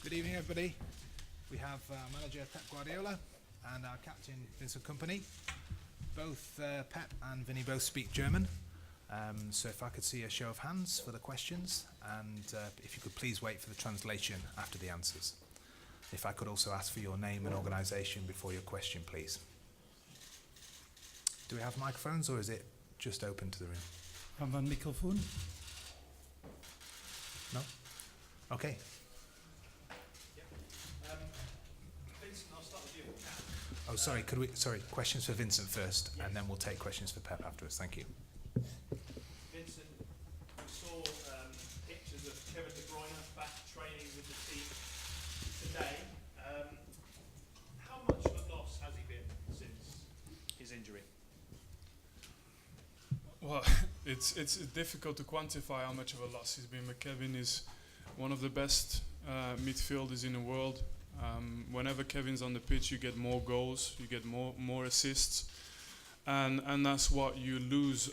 Good evening, everybody. We have manager Pep Guardiola and our captain Vincent Kompany. Both Pep and Vinny both speak German. So if I could see a show of hands for the questions, and if you could please wait for the translation after the answers. If I could also ask for your name and organisation before your question, please. Do we have microphones, or is it just open to the room? Haben wir ein Mikrofon? No? Okay. Vincent, I'll start with you. Oh, sorry. Questions for Vincent first, and then we'll take questions for Pep afterwards. Thank you. Vincent, we saw pictures of Kevin De Bruyne back training with the team today. How much of a loss has he been since his injury? Well, it's difficult to quantify how much of a loss he's been, but Kevin is one of the best midfielders in the world. Whenever Kevin's on the pitch, you get more goals, you get more assists, and that's what you lose.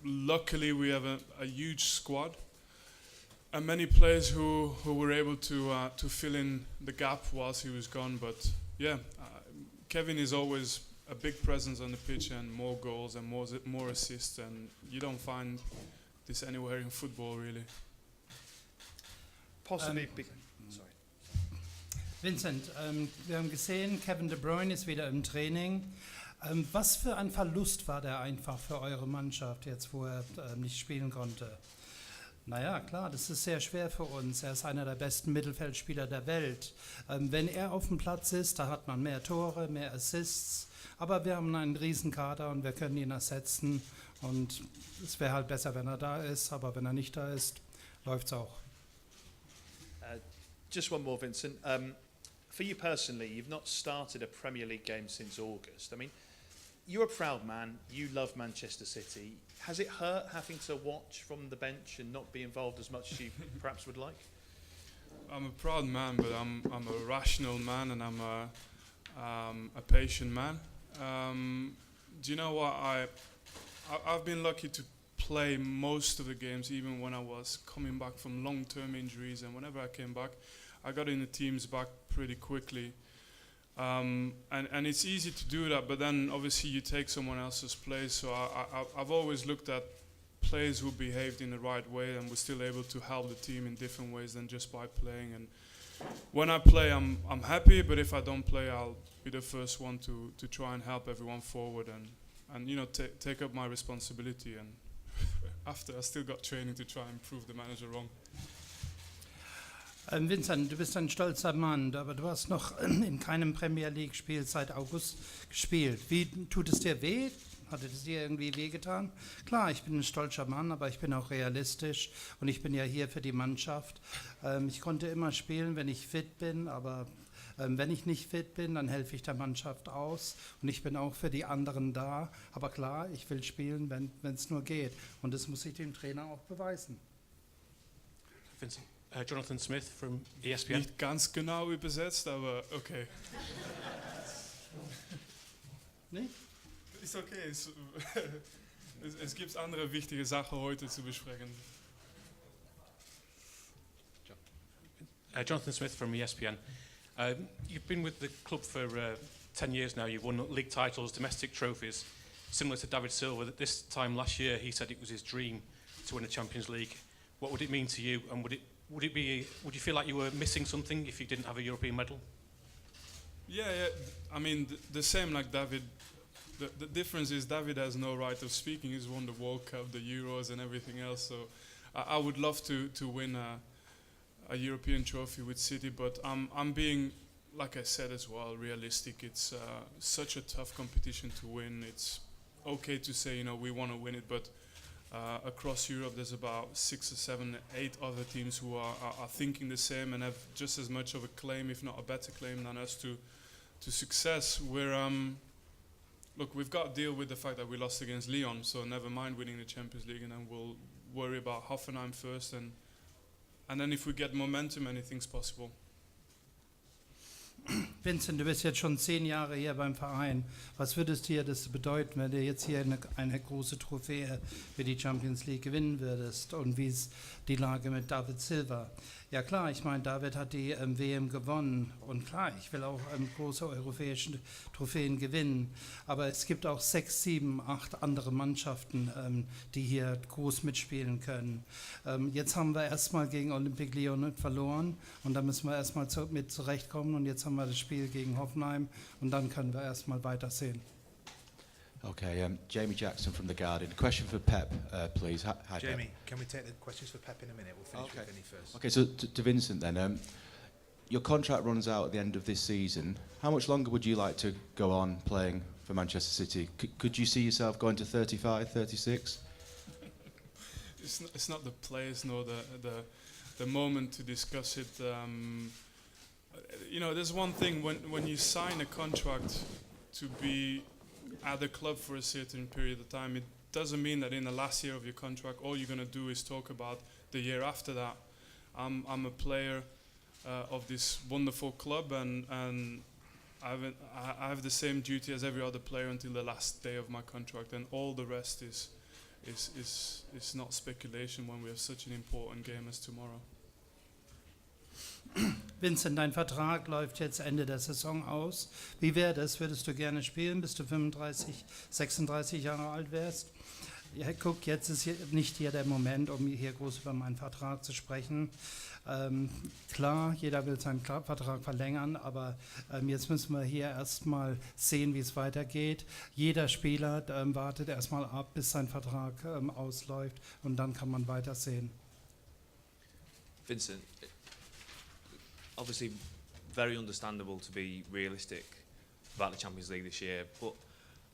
Luckily, we have a huge squad, and many players who were able to fill in the gap whilst he was gone. But yeah, Kevin is always a big presence on the pitch, and more goals and more assists, and you don't find this anywhere in football, really. Possibly. Sorry. Vincent, wir haben gesehen, Kevin De Bruyne ist wieder im Training. Was für ein Verlust war der einfach für eure Mannschaft, jetzt wo er nicht spielen konnte? Naja, klar, das ist sehr schwer für uns. Er ist einer der besten Mittelfeldspieler der Welt. Wenn er auf dem Platz ist, da hat man mehr Tore, mehr Assists. Aber wir haben einen Riesenkader und wir können ihn ersetzen. Und es wäre halt besser, wenn er da ist. Aber wenn er nicht da ist, läuft es auch. Just one more, Vincent. For you personally, you've not started a Premier League game since August. I mean, you're a proud man. You love Manchester City. Has it hurt having to watch from the bench and not be involved as much as you perhaps would like? I'm a proud man, but I'm a rational man, and I'm a patient man. Do you know what? I've been lucky to play most of the games, even when I was coming back from long-term injuries, and whenever I came back, I got in the teams back pretty quickly. And it's easy to do that, but then obviously you take someone else's place. So I've always looked at players who behaved in the right way and were still able to help the team in different ways than just by playing. And when I play, I'm happy, but if I don't play, I'll be the first one to try and help everyone forward and you know, take up my responsibility. And after, I still got training to try and prove the manager wrong. Vincent, du bist ein stolzer Mann, aber du hast noch in keinem Premier League-Spiel seit August gespielt. Wie tut es dir weh? Hat es dir irgendwie wehgetan? Klar, ich bin ein stolzer Mann, aber ich bin auch realistisch und ich bin ja hier für die Mannschaft. Ich konnte immer spielen, wenn ich fit bin, aber wenn ich nicht fit bin, dann helfe ich der Mannschaft aus und ich bin auch für die anderen da. Aber klar, ich will spielen, wenn es nur geht, und das muss ich dem Trainer auch beweisen. Vincent. Jonathan Smith from ESPN. Nicht ganz genau übersetzt, aber okay. Nicht? Ist okay. Es gibt andere wichtige Sachen heute zu besprechen. Jonathan Smith from ESPN. You've been with the club for 10 years now. You've won league titles, domestic trophies. Similar to David Silva, that this time last year he said it was his dream to win a Champions League. What would it mean to you, and would you feel like you were missing something if you didn't have a European medal? Yeah. I mean, the same like David. The difference is David has no right of speaking. He's won the World Cup, the Euros, and everything else. So I would love to win a European trophy with City, but I'm being, like I said as well, realistic. It's such a tough competition to win. It's okay to say, you know, we want to win it, but across Europe, there's about 6 or 7, 8 other teams who are thinking the same and have just as much of a claim, if not a better claim, than us to success. Look, we've got to deal with the fact that we lost against Lyon, so never mind winning the Champions League, and then we'll worry about Hoffenheim first, and then if we get momentum, anything's possible. Vincent, du bist jetzt schon 10 Jahre hier beim Verein. Was würdest dir das bedeuten, wenn du jetzt hier eine große Trophäe für die Champions League gewinnen würdest? Und wie ist die Lage mit David Silva? Ja klar, ich meine, David hat die WM gewonnen und klar, ich will auch große europäische Trophäen gewinnen. Aber es gibt auch 6, 7, 8 andere Mannschaften, die hier groß mitspielen können. Jetzt haben wir erstmal gegen Olympique Lyon verloren und da müssen wir erstmal mit zurechtkommen und jetzt haben wir das Spiel gegen Hoffenheim und dann können wir erstmal weitersehen. Okay, Jamie Jackson from The Guardian. A question for Pep, please. Hi, Jamie, Pep. can we take the questions for Pep in a minute? We'll finish Okay. with Vinny first. Okay, so to Vincent then. Your contract runs out at the end of this season. How much longer would you like to go on playing for Manchester City? Could you see yourself going to 35, 36? It's not the place nor the moment to discuss it. You know, there's one thing when you sign a contract to be at the club for a certain period of time, it doesn't mean that in the last year of your contract all you're going to do is talk about the year after that. I'm a player of this wonderful club and I have the same duty as every other player until the last day of my contract, and all the rest is not speculation when we have such an important game as tomorrow. Vincent, dein Vertrag läuft jetzt Ende der Saison aus. Wie wäre das? Würdest du gerne spielen, bis du 35, 36 Jahre alt wärst? Ja, guck, jetzt ist hier nicht hier der Moment, um hier groß über meinen Vertrag zu sprechen. Klar, jeder will seinen Vertrag verlängern, aber jetzt müssen wir hier erstmal sehen, wie es weitergeht. Jeder Spieler wartet erstmal ab, bis sein Vertrag ausläuft und dann kann man weitersehen. Vincent, obviously very understandable to be realistic about the Champions League this year, but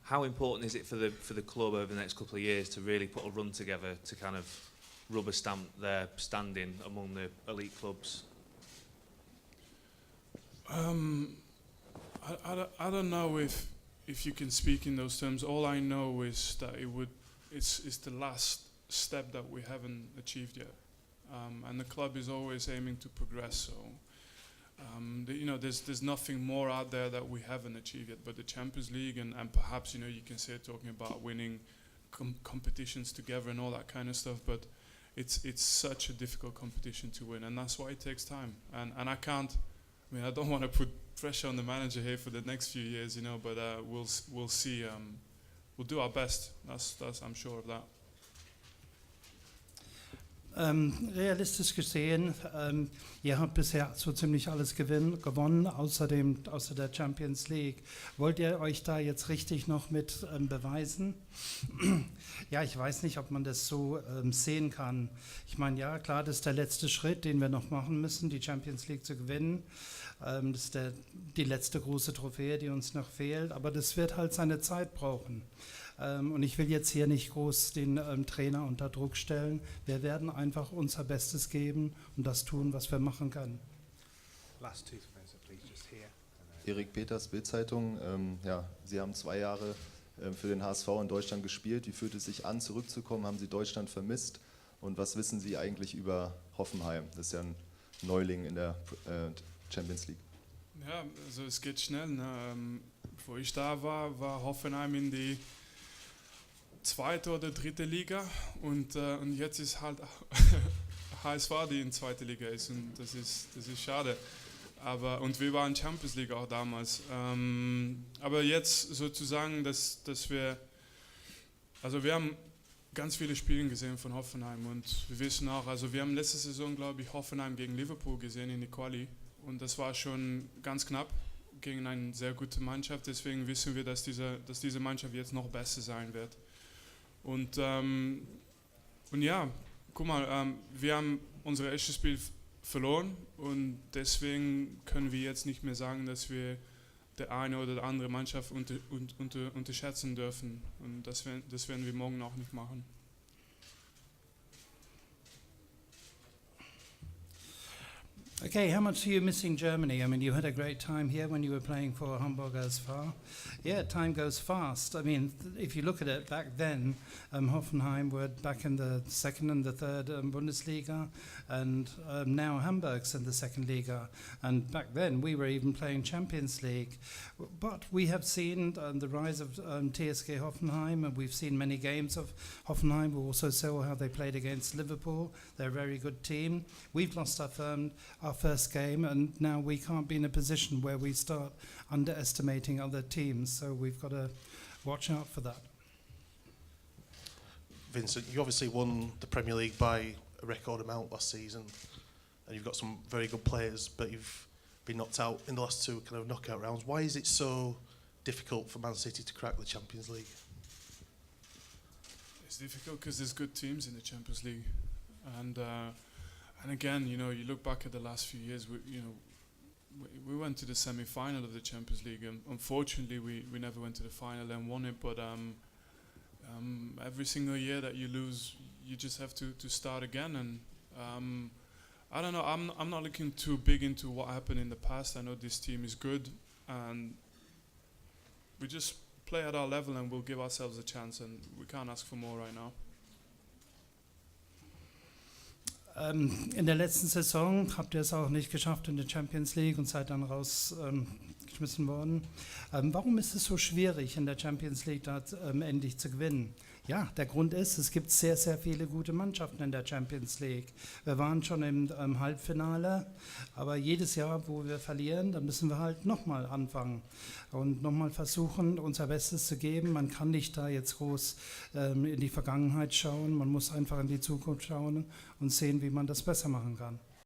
how important is it for the club over the next couple of years to really put a run together to kind of rubber stamp their standing among the elite clubs? I don't know if you can speak in those terms. All I know is that it's the last step that we haven't achieved yet, and the club is always aiming to progress. So you know, there's nothing more out there that we haven't achieved yet, but the Champions League and perhaps, you know, you can say talking about winning competitions together and all that kind of stuff, but it's such a difficult competition to win, and that's why it takes time. And I don't want to put pressure on the manager here for the next few years, you know, but we'll see. We'll do our best. That's I'm sure of that. Realistisch gesehen, ihr habt bisher so ziemlich alles gewonnen, außer der Champions League. Wollt ihr euch da jetzt richtig noch mit beweisen? Ja, ich weiß nicht, ob man das so sehen kann. Ich meine, ja, klar, das ist der letzte Schritt, den wir noch machen müssen, die Champions League zu gewinnen. Das ist die letzte große Trophäe, die uns noch fehlt, aber das wird halt seine Zeit brauchen. Und ich will jetzt hier nicht groß den Trainer unter Druck stellen. Wir werden einfach unser Bestes geben und das tun, was wir machen können. Last two, Vincent, please, just here. Erik Peters, Bild-Zeitung. Ja, Sie haben 2 Jahre für den HSV in Deutschland gespielt. Wie fühlt es sich an, zurückzukommen? Haben Sie Deutschland vermisst? Und was wissen Sie eigentlich über Hoffenheim? Das ist ja ein Neuling in der Champions League. Ja, also es geht schnell. Ne? Bevor ich da war Hoffenheim in die 2. oder 3. Liga und jetzt ist halt HSV, die in 2. Liga ist, und das ist schade. Und wir waren Champions League auch damals. Aber jetzt sozusagen, dass wir haben ganz viele Spiele gesehen von Hoffenheim und wir wissen auch, also wir haben letzte Saison, glaube ich, Hoffenheim gegen Liverpool gesehen in die Quali und das war schon ganz knapp gegen eine sehr gute Mannschaft. Deswegen wissen wir, dass diese Mannschaft jetzt noch besser sein wird. Und ja, guck mal, wir haben unser erstes Spiel verloren und deswegen können wir jetzt nicht mehr sagen, dass wir der eine oder die andere Mannschaft unterschätzen dürfen. Und das werden wir morgen auch nicht machen. Okay, how much are you missing Germany? I mean, you had a great time here when you were playing for Hamburg SV. Yeah, time goes fast. I mean, if you look at it back then, Hoffenheim were back in the second and the third Bundesliga, and now Hamburg's in the second Liga. And back then, we were even playing Champions League. But we have seen the rise of TSG Hoffenheim, and we've seen many games of Hoffenheim. We also saw how they played against Liverpool. They're a very good team. We've lost our first game, and now we can't be in a position where we start underestimating other teams, so we've got to watch out for that. Vincent, you obviously won the Premier League by a record amount last season, and you've got some very good players, but you've been knocked out in the last two kind of knockout rounds. Why is it so difficult for Man City to crack the Champions League? It's difficult because there's good teams in the Champions League, and again, you know, you look back at the last few years. We went to the semi-final of the Champions League, and unfortunately, we never went to the final and won it. But every single year that you lose, you just have to start again. And I don't know. I'm not looking too big into what happened in the past. I know this team is good, and we just play at our level, and we'll give ourselves a chance. And we can't ask for more right now. In der letzten Saison habt ihr es auch nicht geschafft in der Champions League und seid dann rausgeschmissen worden. Warum ist es so schwierig, in der Champions League da endlich zu gewinnen? Ja, der Grund ist, es gibt sehr, sehr viele gute Mannschaften in der Champions League. Wir waren schon im Halbfinale, aber jedes Jahr, wo wir verlieren, dann müssen wir halt nochmal anfangen und nochmal versuchen, unser Bestes zu geben. Man kann nicht da jetzt groß in die Vergangenheit schauen, man muss einfach in die Zukunft schauen und sehen, wie man das besser machen kann.